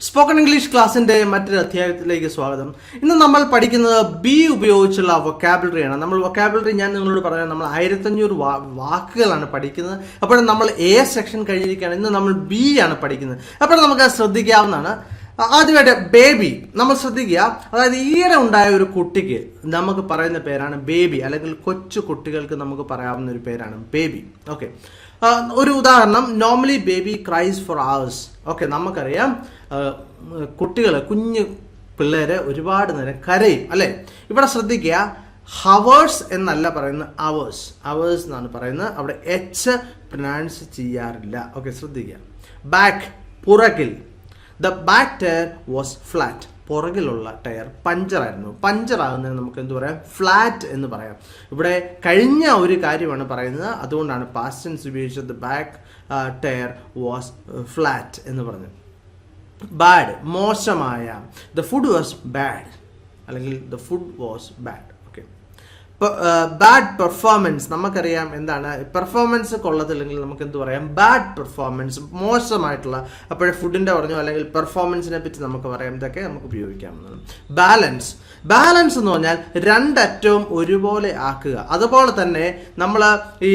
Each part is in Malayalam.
സ്പോക്കൺ ഇംഗ്ലീഷ് ക്ലാസ്സിന്റെ മറ്റൊരു അധ്യായത്തിലേക്ക് സ്വാഗതം. ഇന്ന് നമ്മൾ പഠിക്കുന്നത് ബി ഉപയോഗിച്ചുള്ള വൊക്കാബുലറിയാണ്. നമ്മൾ വൊക്കാബുലറി ഞാൻ നിങ്ങളോട് പറഞ്ഞാൽ നമ്മൾ 1500 വാക്കുകളാണ് പഠിക്കുന്നത്. അപ്പോൾ നമ്മൾ എ സെക്ഷൻ കഴിഞ്ഞിരിക്കുകയാണ്. ഇന്ന് നമ്മൾ ബി ആണ് പഠിക്കുന്നത്. അപ്പോൾ നമുക്ക് ശ്രദ്ധിക്കാവുന്നതാണ്. ആദ്യമായിട്ട് ബേബി നമ്മൾ ശ്രദ്ധിക്കുക. അതായത് ഈയിടെ ഉണ്ടായ ഒരു കുട്ടിക്ക് നമുക്ക് പറയുന്ന പേരാണ് ബേബി, അല്ലെങ്കിൽ കൊച്ചു കുട്ടികൾക്ക് നമുക്ക് പറയാവുന്ന ഒരു പേരാണ് ബേബി. ഓക്കെ, ഒരു ഉദാഹരണം, നോർമലി ബേബി ക്രൈസ് ഫോർ അവേഴ്സ്. ഓക്കെ, നമുക്കറിയാം കുഞ്ഞു പിള്ളേര് ഒരുപാട് നേരം കരയും അല്ലേ. ഇവിടെ ശ്രദ്ധിക്കുക, ഹവേഴ്സ് എന്നല്ല പറയുന്നത്, അവേഴ്സ്. അവേഴ്സ് എന്നാണ് പറയുന്നത്. അവിടെ എച്ച് പ്രൊനൗൺസ് ചെയ്യാറില്ല. ഓക്കെ, ശ്രദ്ധിക്കുക. ബാക്ക്, പുറകിൽ. The back tyre was flat. പുറകിലുള്ള ടയർ പഞ്ചറായിരുന്നു. പഞ്ചറാകുന്നതിന് നമുക്ക് എന്ത് പറയാം? ഫ്ലാറ്റ് എന്ന് പറയാം. ഇവിടെ കഴിഞ്ഞ ഒരു കാര്യമാണ് പറയുന്നത്, അതുകൊണ്ടാണ് പാസ്റ്റ് ടെൻസ് ഉപയോഗിച്ചത്. The back tyre was flat എന്ന് പറഞ്ഞു. ബാഡ്, മോശമായ. ദ ഫുഡ് വാസ് ബാഡ്, അല്ലെങ്കിൽ the food was bad. Okay, bad performance. നമുക്കറിയാം എന്താണ് പെർഫോമൻസ് കൊള്ളത്തില്ലെങ്കിൽ നമുക്ക് എന്ത് പറയാം? ബാഡ് പെർഫോമൻസ്, മോശമായിട്ടുള്ള. അപ്പോഴേ ഫുഡിൻ്റെ പറഞ്ഞു, അല്ലെങ്കിൽ പെർഫോമൻസിനെ പറ്റി നമുക്ക് പറയാം. ഇതൊക്കെ നമുക്ക് ഉപയോഗിക്കാവുന്നതാണ്. ബാലൻസ്. ബാലൻസ് എന്ന് പറഞ്ഞാൽ രണ്ടറ്റവും ഒരുപോലെ ആക്കുക. അതുപോലെ തന്നെ നമ്മൾ ഈ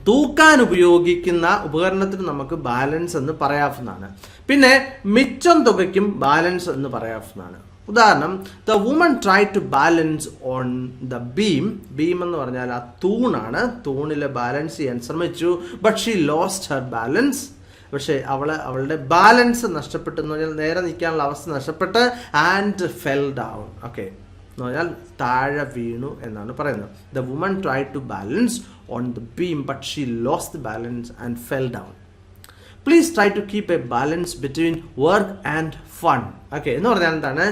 തൂക്കാൻ ഉപയോഗിക്കുന്ന ഉപകരണത്തിന് നമുക്ക് ബാലൻസ് എന്ന് പറയാവുന്നതാണ്. പിന്നെ മിച്ചം തുകയ്ക്കും ബാലൻസ് എന്ന് പറയാവുന്നതാണ്. ഉദാഹരണം, the woman try to balance on the beam. Beam എന്ന് പറഞ്ഞാൽ ആ തൂണാണ്. തൂണിൽ ബാലൻസ് ചെയ്യാൻ ശ്രമിച്ചു, but she lost her balance. പക്ഷേ അവളുടെ ബാലൻസ് നഷ്ടപ്പെട്ടു എന്ന് പറഞ്ഞാൽ നേരെ നിൽക്കാനുള്ള അവസ്ഥ നഷ്ടപ്പെട്ട്, ആൻഡ് ഫെൽ ഡൗൺ. ഓക്കെ, എന്ന് പറഞ്ഞാൽ താഴെ വീണു എന്നാണ് പറയുന്നത്. The woman try to balance on the beam, but she lost the balance and fell down. Please try to keep a balance between work and fun. Okay, എന്ന് പറഞ്ഞാൽ എന്താണ്?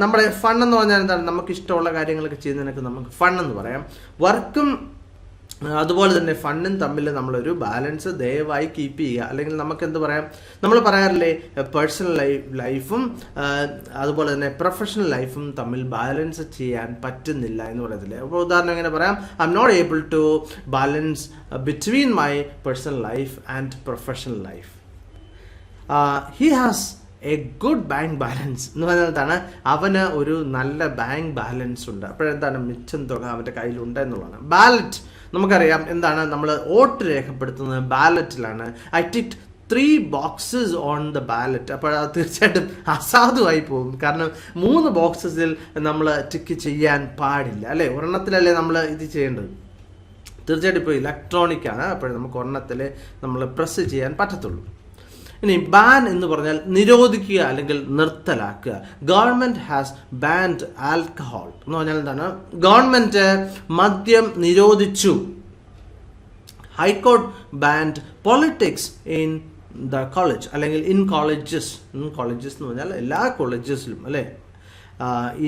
നമ്മുടെ ഫൺ എന്ന് പറഞ്ഞാൽ എന്താണ്? നമുക്ക് ഇഷ്ടമുള്ള കാര്യങ്ങളൊക്കെ ചെയ്യുന്നതിനൊക്കെ നമുക്ക് ഫൺ എന്ന് പറയാം. വർക്കും അതുപോലെ തന്നെ ഫണ്ണും തമ്മിൽ നമ്മളൊരു ബാലൻസ് ദയവായി കീപ്പ് ചെയ്യുക. അല്ലെങ്കിൽ നമുക്ക് എന്ത് പറയാം? നമ്മൾ പറയാറില്ലേ, പേഴ്സണൽ ലൈഫും അതുപോലെ തന്നെ പ്രൊഫഷണൽ ലൈഫും തമ്മിൽ ബാലൻസ് ചെയ്യാൻ പറ്റുന്നില്ല എന്ന് പറയത്തില്ലേ. അപ്പോൾ ഉദാഹരണം എങ്ങനെ പറയാം? I'm not able to balance between my personal life and professional life. He has a good bank balance എന്ന് പറയുന്നതാണ്, അവന് ഒരു നല്ല ബാങ്ക് ബാലൻസ് ഉണ്ട്. അപ്പോഴെന്താണ്? മിച്ചം തുക അവൻ്റെ കയ്യിലുണ്ട് എന്നുള്ളതാണ്. ബാലറ്റ് നമുക്കറിയാം എന്താണ്? നമ്മൾ വോട്ട് രേഖപ്പെടുത്തുന്നത് ബാലറ്റിലാണ്. I ticked 3 boxes on the ballot. അപ്പോൾ അത് തീർച്ചയായിട്ടും അസാധുവായി പോകും. കാരണം 3 ബോക്സസിൽ നമ്മൾ ടിക്ക് ചെയ്യാൻ പാടില്ല അല്ലേ. ഒരെണ്ണത്തിലല്ലേ നമ്മൾ ഇത് ചെയ്യേണ്ടത്. തീർച്ചയായിട്ടും ഇപ്പോൾ ഇലക്ട്രോണിക് ആണ്, അപ്പോൾ നമുക്ക് ഒരെണ്ണത്തിൽ നമ്മൾ പ്രസ് ചെയ്യാൻ പറ്റത്തുള്ളൂ. ഇനി ബാൻ എന്ന് പറഞ്ഞാൽ നിരോധിക്കുക അല്ലെങ്കിൽ നിർത്തലാക്കുക. ഗവൺമെന്റ് ഹാസ് ബാൻഡ് ആൽക്കഹോൾ എന്ന് പറഞ്ഞാൽ എന്താണ്? ഗവൺമെന്റ് മദ്യം നിരോധിച്ചു. High court band politics in the college, അല്ലെങ്കിൽ ഇൻ കോളേജസ്. കോളേജസ് എന്ന് പറഞ്ഞാൽ എല്ലാ കോളേജസിലും അല്ലേ.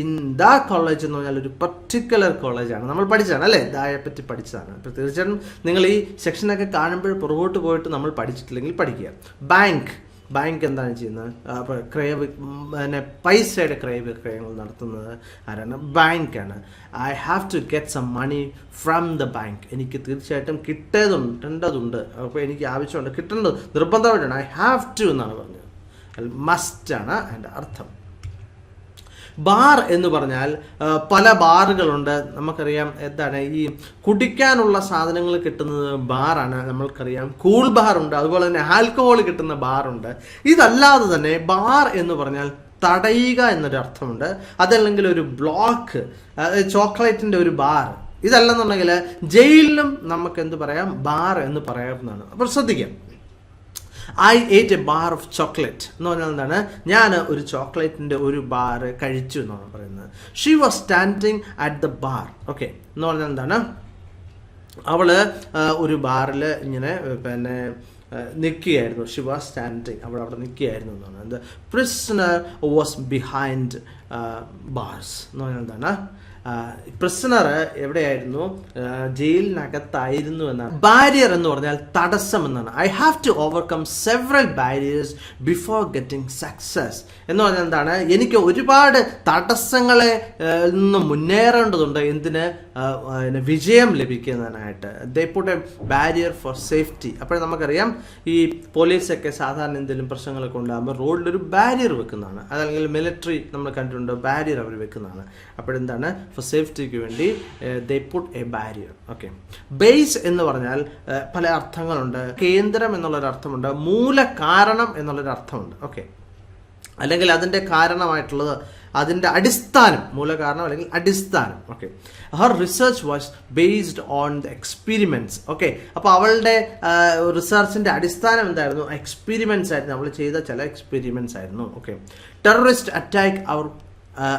ഇൻ ദ കോളേജ് എന്ന് പറഞ്ഞാൽ ഒരു പർട്ടിക്കുലർ കോളേജാണ്. നമ്മൾ പഠിച്ചതാണ് അല്ലേ, ദായെ പറ്റി പഠിച്ചതാണ്. അപ്പോൾ തീർച്ചയായിട്ടും നിങ്ങൾ ഈ സെക്ഷനൊക്കെ കാണുമ്പോൾ പുറകോട്ട് പോയിട്ട് നമ്മൾ പഠിച്ചിട്ടില്ലെങ്കിൽ പഠിക്കുക. ബാങ്ക് എന്താണ് ചെയ്യുന്നത്? അപ്പോൾ പിന്നെ പൈസയുടെ ക്രയവിക്രയങ്ങൾ നടത്തുന്നത് ആരാണ്? ബാങ്കാണ്. I have to get some money from the bank. എനിക്ക് തീർച്ചയായിട്ടും കിട്ടേണ്ടതുണ്ട്. അപ്പോൾ എനിക്ക് ആവശ്യമുണ്ട്, കിട്ടേണ്ടത് നിർബന്ധമായിട്ടാണ്. ഐ ഹാവ് ടു എന്നാണ് പറഞ്ഞത്. മസ്റ്റാണ് അതിൻ്റെ അർത്ഥം. ബാർ എന്ന് പറഞ്ഞാൽ പല ബാറുകളുണ്ട്. നമുക്കറിയാം എന്താണ്? ഈ കുടിക്കാനുള്ള സാധനങ്ങൾ കിട്ടുന്നത് ബാറാണ്. നമ്മൾക്കറിയാം കൂൾ ബാറുണ്ട്, അതുപോലെ തന്നെ ആൽക്കഹോൾ കിട്ടുന്ന ബാറുണ്ട്. ഇതല്ലാതെ തന്നെ ബാർ എന്ന് പറഞ്ഞാൽ തടയുക എന്നൊരു അർത്ഥമുണ്ട്. അതല്ലെങ്കിൽ ഒരു ബ്ലോക്ക്, ചോക്ലേറ്റിൻ്റെ ഒരു ബാർ. ഇതല്ലെന്നുണ്ടെങ്കിൽ ജയിലിലും നമുക്ക് എന്ത് പറയാം? ബാർ എന്ന് പറയാവുന്നതാണ്. അപ്പോൾ ശ്രദ്ധിക്കാം. ഐ ഏറ്റ് എ ബാർ ഓഫ് ചോക്ലേറ്റ് എന്ന് പറഞ്ഞാൽ എന്താണ്? ഞാൻ ഒരു ചോക്ലേറ്റിൻ്റെ ഒരു ബാർ കഴിച്ചു എന്നാണ് പറയുന്നത്. She was standing at the bar. Okay, എന്ന് പറഞ്ഞാൽ എന്താണ്? അവള് ഒരു ബാറിൽ ഇങ്ങനെ പിന്നെ നിൽക്കുകയായിരുന്നു. ഷി വാസ് സ്റ്റാൻഡിങ്, അവിടെ നിൽക്കുകയായിരുന്നു എന്നാണ്. എന്ത്? പ്രിസണർ വാസ് ബിഹൈൻഡ് ബാർസ് എന്ന് പറഞ്ഞാൽ എന്താണ്? പ്രിസണർ എവിടെയായിരുന്നു? ജയിലിനകത്തായിരുന്നു എന്നാണ്. ബാരിയർ എന്ന് പറഞ്ഞാൽ തടസ്സം എന്നാണ്. I have to overcome several barriers before getting success എന്ന് പറഞ്ഞാൽ എന്താണ്? എനിക്ക് ഒരുപാട് തടസ്സങ്ങളെ നിന്ന് മുന്നേറേണ്ടതുണ്ട്. എന്തിന്? വിജയം ലഭിക്കുന്നതിനായിട്ട്. They put a barrier for safety. അപ്പോൾ നമുക്കറിയാം ഈ പോലീസൊക്കെ സാധാരണ എന്തെങ്കിലും പ്രശ്നങ്ങളൊക്കെ ഉണ്ടാകുമ്പോൾ റോഡിലൊരു ബാരിയർ വെക്കുന്നതാണ്. അതല്ലെങ്കിൽ മിലിറ്ററി നമ്മൾ കണ്ടിട്ടുണ്ട്, ബാരിയർ അവർ വെക്കുന്നതാണ്. അപ്പോഴെന്താണ്? ഫോർ സേഫ്റ്റിക്ക് വേണ്ടി they put a barrier. Okay. Base എന്ന് പറഞ്ഞാൽ പല അർത്ഥങ്ങളുണ്ട്. കേന്ദ്രം എന്നുള്ളൊരു അർത്ഥമുണ്ട്, മൂല കാരണം എന്നുള്ളൊരു അർത്ഥമുണ്ട്. ഓക്കെ. അല്ലെങ്കിൽ അതിൻ്റെ കാരണമായിട്ടുള്ളത്, അതിൻ്റെ അടിസ്ഥാനം, മൂലകാരണം അല്ലെങ്കിൽ അടിസ്ഥാനം. Okay. Her research was based on the experiments. Okay. അപ്പോൾ അവളുടെ റിസർച്ചിൻ്റെ അടിസ്ഥാനം എന്തായിരുന്നു? എക്സ്പീരിമെൻറ്റ്സ് ആയിരുന്നു. അവൾ ചെയ്ത ചില എക്സ്പീരിമെൻറ്റ്സ് ആയിരുന്നു. Okay. Terrorist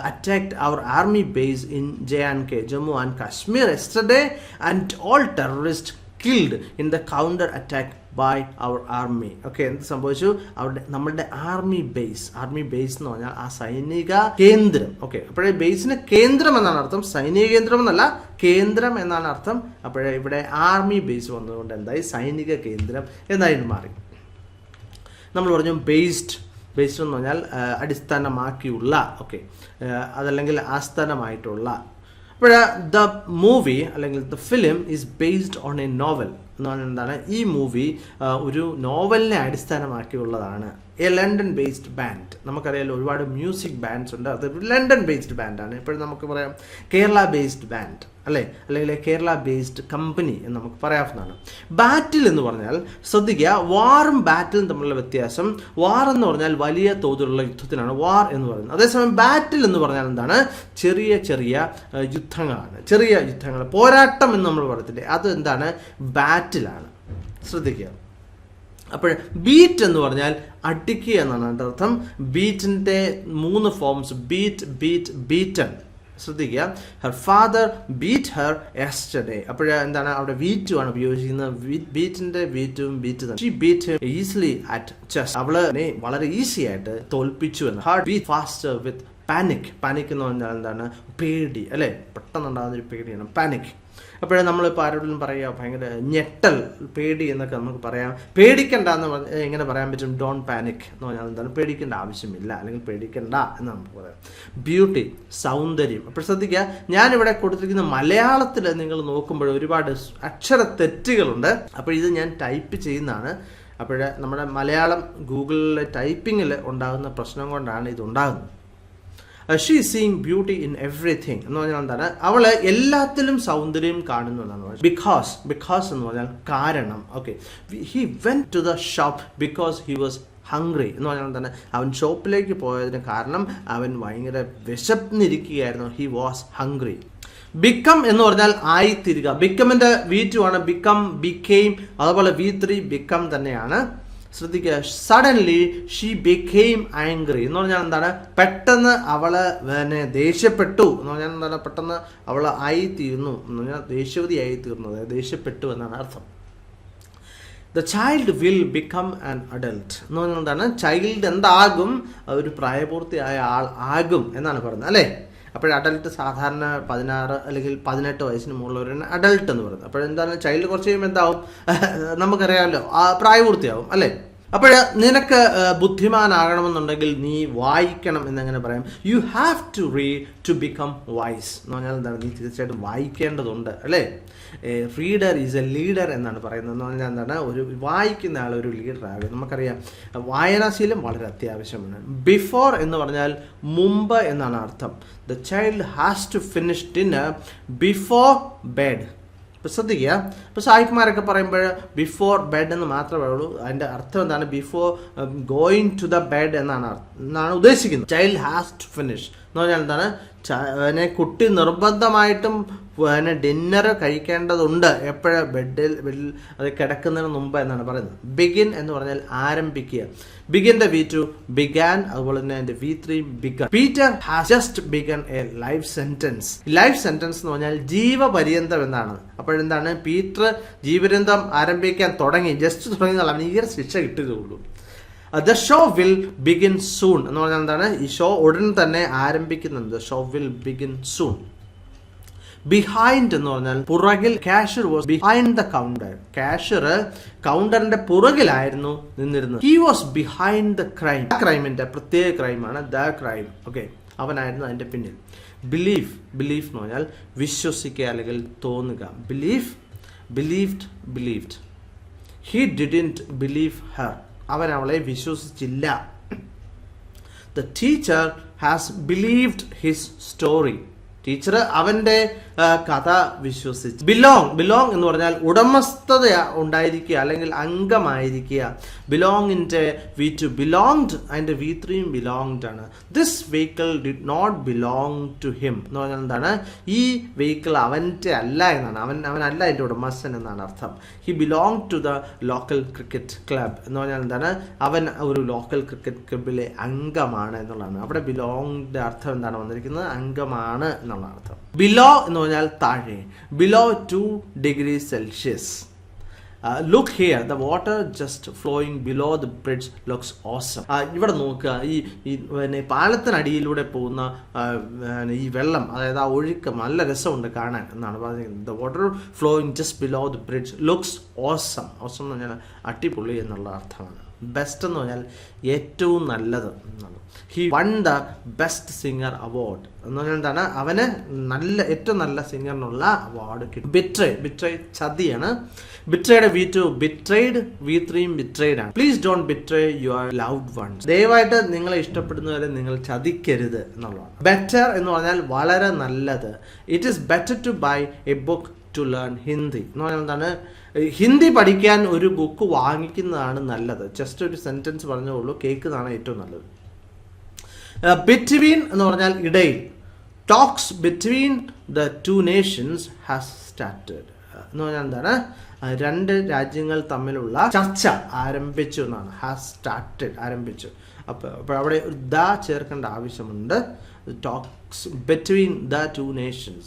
attacked our army base in J&K, Jammu and Kashmir yesterday, and all terrorists killed in the counter attack by our army. Okay. എന്ത് സംഭവിച്ചു? നമ്മളുടെ ആർമി ബേസ് എന്ന് പറഞ്ഞാൽ ആ സൈനിക കേന്ദ്രം. ഓക്കെ. അപ്പോഴേ ബേസിന് കേന്ദ്രം എന്നാണ് അർത്ഥം, സൈനിക കേന്ദ്രം എന്നല്ല, കേന്ദ്രം എന്നാണ് അർത്ഥം. അപ്പോഴേ ഇവിടെ ആർമി ബേസ് വന്നതുകൊണ്ട് എന്തായി? സൈനിക കേന്ദ്രം എന്നായിരുന്നു മാറി. നമ്മൾ പറഞ്ഞു ബേസ്ഡ് എന്ന് പറഞ്ഞാൽ അടിസ്ഥാനമാക്കിയുള്ള. ഓക്കെ. അതല്ലെങ്കിൽ ആസ്ഥാനമായിട്ടുള്ള. അപ്പോൾ ദ മൂവി അല്ലെങ്കിൽ the film is based on A novel എന്ന് പറഞ്ഞാൽ എന്താണ്? ഈ മൂവി ഒരു നോവലിനെ അടിസ്ഥാനമാക്കിയുള്ളതാണ്. A London based band. നമുക്കറിയാലോ ഒരുപാട് മ്യൂസിക് ബാൻഡ്സ് ഉണ്ട്. അത് ലണ്ടൻ ബേസ്ഡ് ബാൻഡാണ്. ഇപ്പോഴും നമുക്ക് പറയാം കേരള ബേസ്ഡ് ബാൻഡ് അല്ലേ, അല്ലെങ്കിൽ കേരള ബേസ്ഡ് കമ്പനി എന്ന് നമുക്ക് പറയാവുന്നതാണ്. ബാറ്റിൽ എന്ന് പറഞ്ഞാൽ ശ്രദ്ധിക്കുക, വാറും ബാറ്റിലും തമ്മിലുള്ള വ്യത്യാസം. വാർ എന്ന് പറഞ്ഞാൽ വലിയ തോതിലുള്ള യുദ്ധത്തിനാണ് വാർ എന്ന് പറയുന്നത്. അതേസമയം ബാറ്റിൽ എന്ന് പറഞ്ഞാൽ എന്താണ്? ചെറിയ യുദ്ധങ്ങളാണ്, ചെറിയ യുദ്ധങ്ങൾ, പോരാട്ടം എന്ന് നമ്മൾ പറയത്തില്ലേ, അത് എന്താണ്? ബാറ്റിലാണ്. ശ്രദ്ധിക്കുക. അപ്പോൾ ബീറ്റ് എന്ന് പറഞ്ഞാൽ അടിക്കുക എന്നാണ് അതിൻ്റെ അർത്ഥം. ബീറ്റിൻ്റെ 3 ഫോംസ്: ബീറ്റൺ. ശ്രദ്ധിക്കുക. Her father beat Har yesterday. അപ്പോൾ എന്താണ്? അവിടെ വീറ്റു ആണ് ഉപയോഗിച്ചിരിക്കുന്നത്. ബീറ്റിന്റെ വീറ്റും ബീറ്റ് തന്നെ. She beat easily at chess. അവളെ വളരെ ഈസി ആയിട്ട് തോൽപ്പിച്ചു എന്ന്. ഹാർട്ട് ബീറ്റ് ഫാസ്റ്റർ വിത്ത് പാനിക്. പാനിക് എന്ന് പറഞ്ഞാൽ എന്താണ്? പേടി അല്ലേ, പെട്ടെന്നുണ്ടാകുന്നൊരു പേടിയാണ് പാനിക്. അപ്പോഴേ നമ്മളിപ്പോൾ ആരോടും പറയുക ഭയങ്കര ഞെട്ടൽ, പേടി എന്നൊക്കെ നമുക്ക് പറയാം. പേടിക്കണ്ട എന്ന് എങ്ങനെ പറയാൻ പറ്റും? ഡോൺ പാനിക് എന്ന് പറഞ്ഞാൽ എന്താണ്? പേടിക്കേണ്ട ആവശ്യമില്ല, അല്ലെങ്കിൽ പേടിക്കണ്ട എന്ന് നമുക്ക് പറയാം. ബ്യൂട്ടി, സൗന്ദര്യം. അപ്പോൾ ശ്രദ്ധിക്കുക, ഞാനിവിടെ കൊടുത്തിരിക്കുന്ന മലയാളത്തിൽ നിങ്ങൾ നോക്കുമ്പോൾ ഒരുപാട് അക്ഷര തെറ്റുകളുണ്ട്. അപ്പോൾ ഇത് ഞാൻ ടൈപ്പ് ചെയ്യുന്നതാണ്. അപ്പോൾ നമ്മുടെ മലയാളം ഗൂഗിളിലെ ടൈപ്പിങ്ങിൽ ഉണ്ടാകുന്ന പ്രശ്നം കൊണ്ടാണ് ഇതുണ്ടാകുന്നത്. She seeing beauty in everything എന്ന് പറഞ്ഞാൽ എന്താണ്? അവള് എല്ലാത്തിലും സൗന്ദര്യം കാണുന്നു എന്നാണ്. ബിക്കോസ് എന്ന് പറഞ്ഞാൽ കാരണം. Okay. He went to the shop because he was hungry എന്ന് പറഞ്ഞാൽ എന്താണ്? അവൻ ഷോപ്പിലേക്ക് പോയതിന് കാരണം അവൻ ഭയങ്കര വിശന്നിരിക്കുകയായിരുന്നു. He was hungry. ബിക്കം എന്ന് പറഞ്ഞാൽ ആയിത്തീരുക. ബിക്കമിന്റെ V2 ആണ്. Become, became. അതുപോലെ V3 ബിക്കം തന്നെയാണ്. ശ്രദ്ധിക്കുക. സഡൻലി ഷീ ബിക്കെയിം ആംഗ്രി എന്ന് പറഞ്ഞാൽ എന്താണ്? പെട്ടെന്ന് അവള് ദേഷ്യപ്പെട്ടു എന്ന് പറഞ്ഞാൽ എന്താണ്? പെട്ടെന്ന് അവൾ ആയിത്തീർന്നു എന്ന് പറഞ്ഞാൽ ദേഷ്യവതി ആയിത്തീർന്നു, ദേഷ്യപ്പെട്ടു എന്നാണ് അർത്ഥം. The child will become an adult എന്ന് പറഞ്ഞാൽ എന്താണ്? ചൈൽഡ് എന്താകും? ഒരു പ്രായപൂർത്തിയായ ആൾ ആകും എന്നാണ് പറയുന്നത് അല്ലേ. അപ്പോൾ അഡൽട്ട് സാധാരണ 16 അല്ലെങ്കിൽ 18 വയസ്സിന് മുകളിലവരാണ് അഡൽട്ട് എന്ന് പറയുന്നത്. അപ്പോഴെന്താണ്? ചൈൽഡ് കുറച്ച് കഴിയുമ്പോൾ എന്താവും? നമുക്കറിയാമല്ലോ, പ്രായപൂർത്തിയാവും അല്ലേ. അപ്പോൾ നിനക്ക് ബുദ്ധിമാനാകണമെന്നുണ്ടെങ്കിൽ നീ വായിക്കണം എന്നെങ്ങനെ പറയാം? You have to read to become wise എന്ന് പറഞ്ഞാൽ എന്താണ്? നീ തീർച്ചയായിട്ടും വായിക്കേണ്ടതുണ്ട് അല്ലേ. റീഡർ ഈസ് എ ലീഡർ എന്നാണ് പറയുന്നത്. എന്ന് പറഞ്ഞാൽ എന്താണ്? ഒരു വായിക്കുന്ന ആൾ ഒരു ലീഡർ ആകും. നമുക്കറിയാം വായനാശീലം വളരെ അത്യാവശ്യമാണ്. ബിഫോർ എന്ന് പറഞ്ഞാൽ മുമ്പ് എന്നാണ് അർത്ഥം. The child has to finish dinner before bed. ഇപ്പോൾ ശ്രദ്ധിക്കുക. ഇപ്പോൾ സായിപ്പ്മാരൊക്കെ പറയുമ്പോൾ ബിഫോർ ബെഡ് എന്ന് മാത്രമേ ഉള്ളൂ. അതിൻ്റെ അർത്ഥം എന്താണ്? Before going to the bed എന്നാണ് ഉദ്ദേശിക്കുന്നത്. ചൈൽഡ് ഹാസ് ടു ഫിനിഷ് എന്ന് പറഞ്ഞാൽ എന്താണ്? കുട്ടി നിർബന്ധമായിട്ടും ഡിന്നർ കഴിക്കേണ്ടതുണ്ട്. എപ്പോഴും ബെഡിൽ അത് കിടക്കുന്നതിന് മുമ്പ് എന്നാണ് പറയുന്നത്. ബിഗിൻ എന്ന് പറഞ്ഞാൽ ആരംഭിക്കുക. ബിഗിൻ്റെ V2 ബിഗാൻ. അതുപോലെ തന്നെ എൻ്റെ V3 begun. Peter has just begun A life sentence. Life sentence എന്ന് പറഞ്ഞാൽ ജീവപര്യന്തം എന്നാണ്. അപ്പോഴെന്താണ്? പീറ്റർ ജീവപര്യന്തം ആരംഭിക്കാൻ തുടങ്ങി. ജസ്റ്റ് തുടങ്ങിയതല്ല, അവന് ഈയൊരു ശിക്ഷ കിട്ടുകയുള്ളൂ. The show will begin soon എന്ന് പറഞ്ഞാൽ എന്താണ്? ഈ ഷോ ഉടൻ തന്നെ ആരംഭിക്കുന്നുണ്ട്. The show will begin soon. Behind എന്ന് പറഞ്ഞാൽ പുറകിൽ. Cashier was behind the counter. Cashier കൗണ്ടറിന്റെ പുറകിലായിരുന്നു നിന്നിരുന്നത്. He was behind the crime. ആ ക്രൈമിന്റെ പ്രത്യേക ക്രൈമാണ് ദ ക്രൈം. ഓക്കെ, അവനായിരുന്നു അതിന്റെ പിന്നിൽ. ബിലീഫ് എന്ന് പറഞ്ഞാൽ വിശ്വസിക്കുക അല്ലെങ്കിൽ തോന്നുക. Believed. He didn't believe her. അവൻ അവളെ വിശ്വസിച്ചില്ല. The teacher has believed his story. Teacher അവന്റെ കഥ വിശ്വസിച്ചു. ബിലോങ് എന്ന് പറഞ്ഞാൽ ഉടമസ്ഥത ഉണ്ടായിരിക്കുക അല്ലെങ്കിൽ അംഗമായിരിക്കുക. ബിലോങ്ങിന്റെ V2 belonged അതിന്റെ V3 belonged ആണ്. This vehicle did not belong to him എന്ന് പറഞ്ഞാൽ എന്താണ്? ഈ വെഹിക്കിൾ അവന്റെ അല്ല എന്നാണ്. അവനല്ല അതിന്റെ ഉടമസ്ഥൻ എന്നാണ് അർത്ഥം. He belong to the local cricket club എന്ന് പറഞ്ഞാൽ എന്താണ്? അവൻ ഒരു ലോക്കൽ ക്രിക്കറ്റ് ക്ലബിലെ അംഗമാണ് എന്നുള്ളതാണ്. അവിടെ ബിലോങ്ങിന്റെ അർത്ഥം എന്താണ് വന്നിരിക്കുന്നത്? അംഗമാണ് എന്നുള്ള അർത്ഥം. ബിലോ എന്ന് പറഞ്ഞാൽ താഴെ. Below 2 degrees Celsius. Look here, the water just flowing below the bridge looks awesome. ഇവിടെ നോക്കുക, ഈ പാലത്തിനടിയിലൂടെ പോകുന്ന ഈ വെള്ളം, അതായത് ആ ഒഴുക്ക് നല്ല രസമുണ്ട് കാണാൻ എന്നാണ് പറഞ്ഞിരിക്കുന്നത്. The water flowing just below the bridge looks awesome. awesome എന്ന് പറഞ്ഞാൽ അടിപൊളി എന്നുള്ള അർത്ഥമാണ്. ബെസ്റ്റ് എന്ന് പറഞ്ഞാൽ ഏറ്റവും നല്ലത് എന്നാണ്. He won the best singer award എന്ന് പറഞ്ഞാൽ എന്താണ്? അവന് ഏറ്റവും നല്ല സിംഗറിനുള്ള അവാർഡ് കിട്ടും. ബിട്രേ ചതിയാണ്. ബിട്രയുടെ V2 ബിട്രൈഡ്, V3 ബിട്രൈഡ് ആണ്. Please don't betray your loved ones. ദയവായിട്ട് നിങ്ങളെ ഇഷ്ടപ്പെടുന്നവരെ നിങ്ങൾ ചതിക്കരുത് എന്നുള്ളതാണ്. ബെറ്റർ എന്ന് പറഞ്ഞാൽ വളരെ നല്ലത്. It is better to buy a book to learn Hindi എന്ന് പറഞ്ഞാൽ എന്താണ്? ഹിന്ദി പഠിക്കാൻ ഒരു ബുക്ക് വാങ്ങിക്കുന്നതാണ് നല്ലത്. ജസ്റ്റ് ഒരു സെന്റൻസ് പറഞ്ഞോളൂ, കേൾക്കുന്നതാണ് ഏറ്റവും നല്ലത്. ബിറ്റ്വീൻ എന്ന് പറഞ്ഞാൽ ഇടയിൽ. Talks between the 2 nations has started എന്ന് പറഞ്ഞാൽ എന്താണ്? 2 രാജ്യങ്ങൾ തമ്മിലുള്ള ചർച്ച ആരംഭിച്ചു എന്നാണ്. ഹാസ് സ്റ്റാർട്ടഡ്, ആരംഭിച്ചു. അപ്പോൾ അവിടെ ഒരു ദ ചേർക്കേണ്ട ആവശ്യമുണ്ട്. Talks between the 2 nations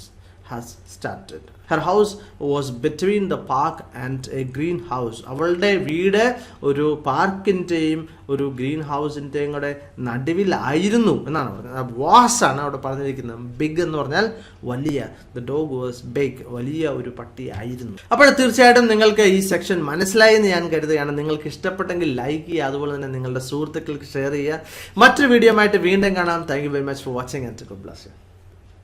has started. Her house was between the park and a greenhouse. അവളുടെ വീട് ഒരു പാർക്കിൻ്റെയും ഒരു ഗ്രീൻ ഹൗസിൻ്റെയും കൂടെ നടുവിലായിരുന്നു എന്നാണ് പറഞ്ഞത്. വാസ് ആണ് അവിടെ പറഞ്ഞിരിക്കുന്നത്. ബിഗ് എന്ന് പറഞ്ഞാൽ വലിയ. ദ ഡോഗ് വാസ് ബിഗ്, വലിയ ഒരു പട്ടി ആയിരുന്നു. അപ്പോൾ തീർച്ചയായിട്ടും നിങ്ങൾക്ക് ഈ സെക്ഷൻ മനസ്സിലായി എന്ന് ഞാൻ കരുതുകയാണ്. നിങ്ങൾക്ക് ഇഷ്ടപ്പെട്ടെങ്കിൽ ലൈക്ക് ചെയ്യുക, അതുപോലെ തന്നെ നിങ്ങളുടെ സുഹൃത്തുക്കൾക്ക് ഷെയർ ചെയ്യുക. മറ്റൊരു വീഡിയോ ആയിട്ട് വീണ്ടും കാണാം. Thank you very much for watching and God bless you.